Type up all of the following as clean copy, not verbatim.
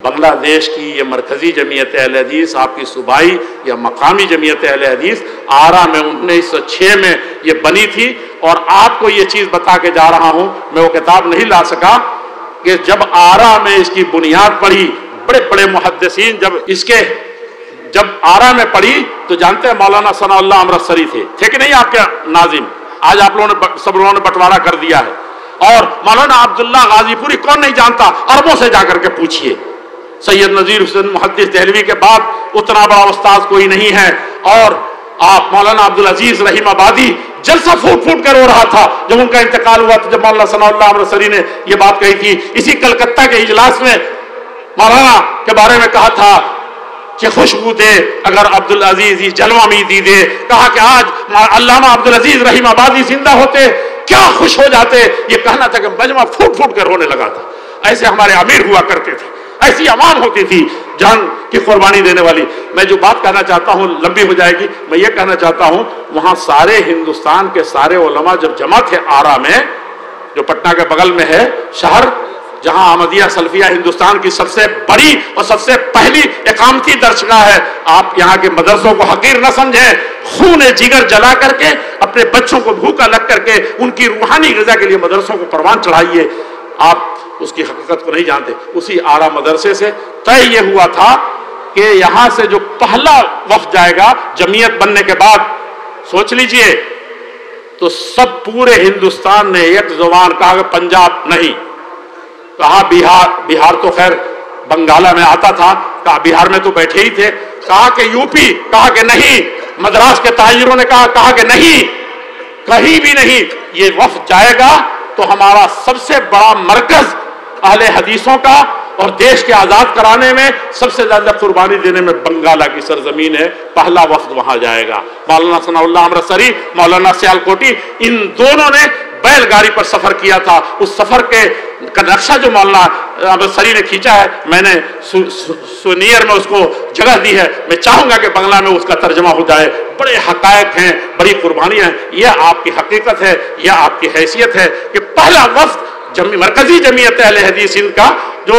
بنگلہ دیش کی یہ مرکزی جمعیت اہل حدیث، آپ کی صوبائی یا مقامی جمعیت اہل حدیث آرا میں 1906 میں یہ بنی تھی. اور آپ کو یہ چیز بتا کے جا رہا ہوں، میں وہ کتاب نہیں لا سکا کہ جب آرا میں اس کی بنیاد پڑی، بڑے بڑے محدثین جب آرا میں پڑھی تو جانتے ہیں مولانا ثناء اللہ امرتسری تھے کہ نہیں آپ کے ناظم؟ آج آپ لوگوں نے سب لوگوں نے بٹوارا کر دیا ہے. اور مولانا عبداللہ غازی پوری کون نہیں جانتا؟ عربوں سے جا کر کے پوچھئے. سید نذیر حسین محدث دہلوی کے بعد اتنا بڑا استاذ کوئی نہیں ہے. اور آپ مولانا عبدالعزیز رحیم آبادی جلسہ پھوٹ پھوٹ کر رو رہا تھا جب ان کا انتقال ہوا تھا، جب مولانا ثناء اللہ امرتسری نے یہ بات کہی تھی. اسی کلکتہ کے اجلاس میں مولانا کے بارے میں کہا تھا کہ خوشبو دے اگر عبدالعزیز جلوہ می دی دے. کہا کہ آج علامہ عبدالعزیز رحیم آبادی زندہ ہوتے کیا خوش ہو جاتے. یہ کہنا تھا کہ مجمع پھوٹ پھوٹ کر رونے لگا تھا. ایسے ہمارے امیر ہوا کرتے تھے، ایسی عوام ہوتی تھی جان کی قربانی دینے والی. میں جو بات کہنا چاہتا ہوں لمبی ہو جائے گی. میں یہ کہنا چاہتا ہوں وہاں سارے ہندوستان کے سارے علماء جب جمع تھے آرا میں، جو پٹنہ کے بغل میں ہے شہر، جہاں احمدیہ سلفیہ ہندوستان کی سب سے بڑی اور سب سے پہلی اقامتی درسگاہ ہے. آپ یہاں کے مدرسوں کو حقیر نہ سمجھیں. خون جگر جلا کر کے اپنے بچوں کو بھوکا لگ کر کے ان کی روحانی غذا کے لیے مدرسوں کو پروان چڑھائیے. آپ اس کی حقیقت کو نہیں جانتے. اسی آرا مدرسے سے طے یہ ہوا تھا کہ یہاں سے جو پہلا وفد جائے گا جمعیت بننے کے بعد، سوچ لیجئے، تو سب پورے ہندوستان نے ایک زبان کہا کہ پنجاب نہیں، کہا بہار تو خیر بنگالہ میں آتا تھا، کہا بہار میں تو بیٹھے ہی تھے. کہا کہ یو پی، کہا کہ نہیں. مدراس کے تاجروں نے کہا کہ نہیں، کہیں بھی نہیں. یہ وفد جائے گا تو ہمارا سب سے بڑا مرکز اہل حدیثوں کا اور دیش کے آزاد کرانے میں سب سے زیادہ قربانی دینے میں بنگالہ کی سرزمین ہے. پہلا وفد وہاں جائے گا. مولانا ثناء اللہ امرتسری، مولانا سیالکوٹی، ان دونوں نے بیل گاڑی پر سفر کیا تھا. اس سفر کا نقشہ جو مولانا امرتسری نے کھینچا ہے، میں نے سونیئر میں اس کو جگہ دی ہے. میں چاہوں گا کہ بنگلہ میں اس کا ترجمہ ہو جائے. بڑے حقائق ہیں، بڑی قربانیاں ہیں. یہ آپ کی حقیقت ہے، یہ آپ کی حیثیت ہے کہ پہلا وفد مرکزی جمعیت اہل حدیث ہند کا جو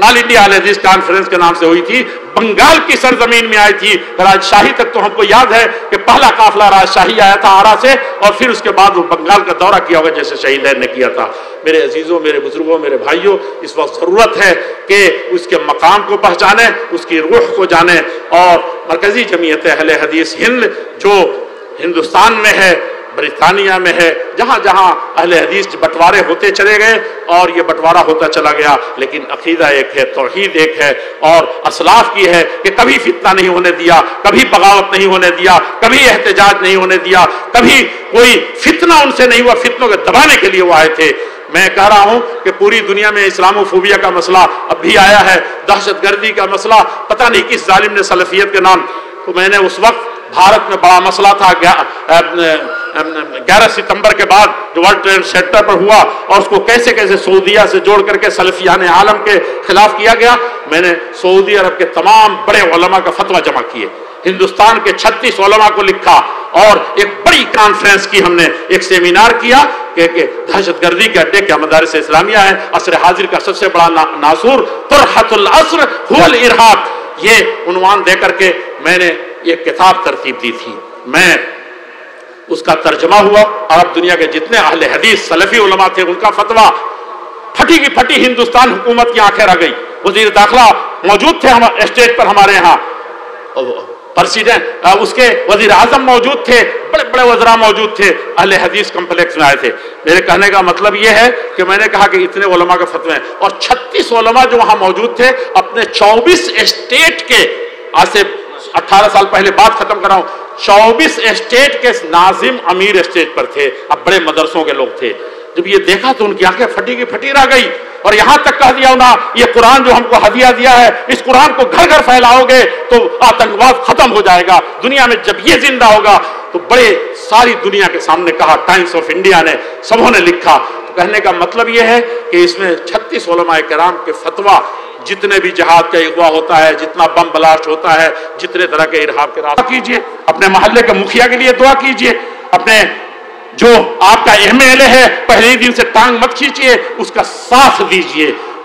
آل انڈیا اہل حدیث کانفرنس کے نام سے ہوئی تھی، بنگال کی سرزمین میں آئی تھی. راجشاہی تک تو ہم کو یاد ہے کہ پہلا قافلہ راجشاہی آیا تھا آرا سے، اور پھر اس کے بعد وہ بنگال کا دورہ کیا ہوگا جیسے شہیدین نے کیا تھا. میرے عزیزوں، میرے بزرگوں، میرے بھائیوں، اس وقت ضرورت ہے کہ اس کے مقام کو پہچانیں، اس کی روح کو جانیں. اور مرکزی جمعیت اہل حدیث ہند جو ہندوستان میں ہے، برطانیہ میں ہے، جہاں جہاں اہل حدیث بٹوارے ہوتے چلے گئے اور یہ بٹوارہ ہوتا چلا گیا، لیکن عقیدہ ایک ہے، توحید ایک ہے، اور اسلاف کی ہے کہ کبھی فتنہ نہیں ہونے دیا، کبھی بغاوت نہیں ہونے دیا، کبھی احتجاج نہیں ہونے دیا، کبھی کوئی فتنہ ان سے نہیں ہوا. فتنوں کے دبانے کے لیے وہ آئے تھے. میں کہہ رہا ہوں کہ پوری دنیا میں اسلامو فوبیا کا مسئلہ اب بھی آیا ہے، دہشت گردی کا مسئلہ، پتہ نہیں کس ظالم نے سلفیت کے نام. تو میں نے اس وقت بھارت میں بڑا مسئلہ تھا 11 ستمبر کے بعد جو ورلڈ ٹریڈ سینٹر پر ہوا، اور اس کو کیسے کیسے سعودیہ سے جوڑ کر کے سلفیان عالم کے خلاف کیا گیا. میں نے سعودی عرب کے تمام بڑے علماء کا فتویٰ جمع کیے، ہندوستان کے 36 علماء کو لکھا، اور ایک بڑی کانفرنس کی. ہم نے ایک سیمینار کیا کہ دہشت گردی کے اڈے کیا مدارس اسلامیہ ہے. عصر حاضر کا سب سے بڑا ناصور طرحۃ العصر هو الارهاب، یہ عنوان دے کر کے میں نے ایک کتاب ترتیب دی تھی. میں اس کا ترجمہ ہوا. عرب دنیا کے جتنے اہل حدیث سلفی علماء تھے ان کا فتویٰ پھٹی کی پھٹی ہندوستان حکومت کی آنکھیں رہ گئی. وزیر داخلہ موجود تھے اسٹیج پر ہمارے ہاں، پریسیڈنٹ، اس کے وزیر اعظم موجود تھے، بڑے بڑے وزراء موجود تھے، اہل حدیث کمپلیکس میں آئے تھے. میرے کہنے کا مطلب یہ ہے کہ میں نے کہا کہ اتنے علماء کے فتوے ہیں، اور 36 علماء جو وہاں موجود تھے اپنے 24 اسٹیٹ کے، آج سے 18 سال پہلے بات ختم کر رہا ہوں، 24 اسٹیٹ کے ناظم امیر اسٹیج پر تھے. اب بڑے مدرسوں کے لوگ تھے. جب یہ دیکھا تو ان کی آنکھیں پھٹی کی پھٹی رہ گئی. اور یہاں تک کہہ دیا انہوں نے، یہ قرآن جو ہم کو ہدیہ دیا ہے، اس قرآن کو گھر گھر پھیلاؤ گے تو آتنکواد ختم ہو جائے گا دنیا میں. جب یہ زندہ ہوگا تو بڑے ساری دنیا کے سامنے کہا. ٹائمز آف انڈیا نے، سبوں نے لکھا. تو کہنے کا مطلب یہ ہے کہ اس میں 36 علماء کرام کے فتویٰ، جتنے بھی جہاد کا اغوا ہوتا ہے، جتنا بم بلاسٹ ہوتا ہے، جتنے طرح کے ارہاب کے راستے کیجئے. اپنے محلے کے مکھیا کے لیے دعا کیجئے. اپنے جو آپ کا ایم ایل اے ہے پہلے ہی دن سے ٹانگ مت کھینچیے، اس کا ساتھ دیجئے.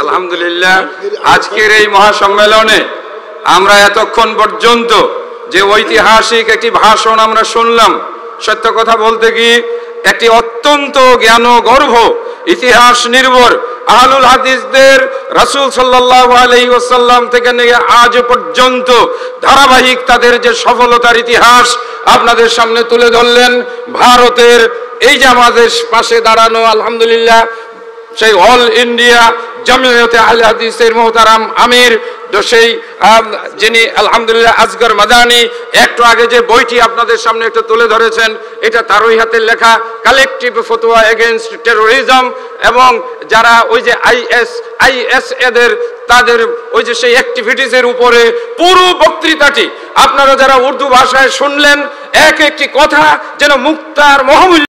আলহামদুলিল্লাহ, আজকের এই মহাসম্মেলনে আমরা এতক্ষণ পর্যন্ত যে ঐতিহাসিক একটি ভাষণ আমরা শুনলাম, সত্য কথা বলতে কি একটি অত্যন্ত জ্ঞানগর্ভ ইতিহাস নির্ভর আহলুল হাদিসদের রাসূল সাল্লাল্লাহু আলাইহি ওয়াসাল্লাম থেকে নিয়ে আজ পর্যন্ত ধারাবাহিক তাদের যে সফলতার ইতিহাস আপনাদের সামনে তুলে ধরলেন। ভারতের এই যে আমাদের পাশে দাঁড়ানো আলহামদুলিল্লাহ সেই অল ইন্ডিয়া জামিয়াতে আহলে হাদিসের মোহতারাম আমির, সেই যিনি আলহামদুলিল্লাহ আসগর মাদানী, একটু আগে যে বইটি আপনাদের সামনে একটু তুলে ধরেছেন, এটা তারই হাতের লেখা, কালেকটিভ ফতোয়া এগেইনস্ট টেরোরিজম, এবং যারা ওই যে আইএস এদের তাদের ওই যে সেই অ্যাক্টিভিটিসের উপরে পুরো বক্তৃতাটি আপনারা যারা উর্দু ভাষায় শুনলেন, এক একটি কথা যেন মুক্তার মহামূল্য